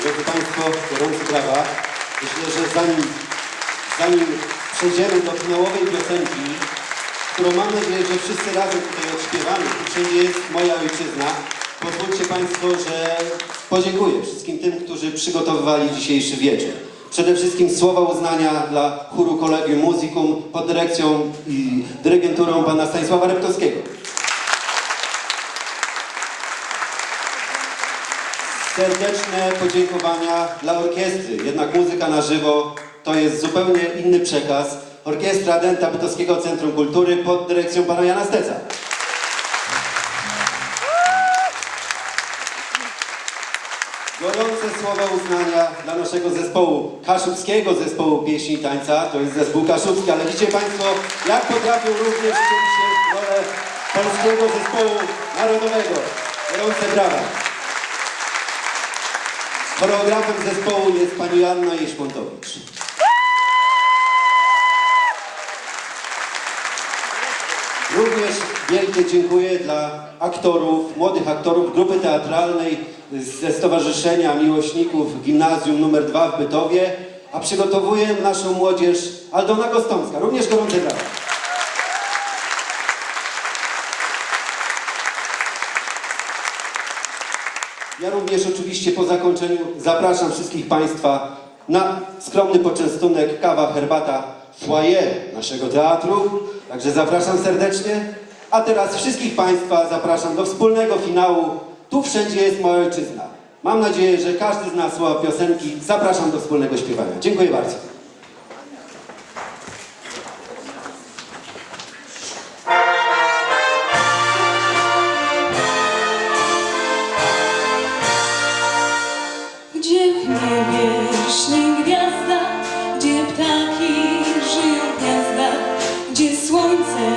Drodzy Państwo, gorące brawa. Myślę, że zanim przejdziemy do finałowej piosenki, którą mam nadzieję, że wszyscy razem tutaj odśpiewamy, tu wszędzie jest moja ojczyzna, pozwólcie Państwo, że podziękuję wszystkim tym, którzy przygotowywali dzisiejszy wieczór. Przede wszystkim słowa uznania dla chóru Collegium Musicum pod dyrekcją i dyrygenturą pana Stanisława Repkowskiego. Serdeczne podziękowania dla orkiestry, jednak muzyka na żywo to jest zupełnie inny przekaz. Orkiestra Dęta Bytowskiego Centrum Kultury pod dyrekcją pana Jana Steca. Gorące słowa uznania dla naszego zespołu, kaszubskiego zespołu pieśni i tańca. To jest zespół kaszubski, ale widzicie Państwo, jak potrafią również wcielić się w rolę polskiego zespołu narodowego. Gorące brawa. Choreografem zespołu jest pani Joanna Jeśmontowicz. Również wielkie dziękuję dla aktorów, młodych aktorów grupy teatralnej ze Stowarzyszenia Miłośników Gimnazjum nr 2 w Bytowie, a przygotowuje naszą młodzież Aldona Gostomska. Również gorące brawa. Ja również oczywiście po zakończeniu zapraszam wszystkich Państwa na skromny poczęstunek, kawa, herbata w foyer naszego teatru. Także zapraszam serdecznie. A teraz wszystkich Państwa zapraszam do wspólnego finału Tu wszędzie jest moja ojczyzna. Mam nadzieję, że każdy zna słowa piosenki. Zapraszam do wspólnego śpiewania. Dziękuję bardzo. Gdzie w niebie śni gwiazda, gdzie ptaki żyją w gniazdach, gdzie słońce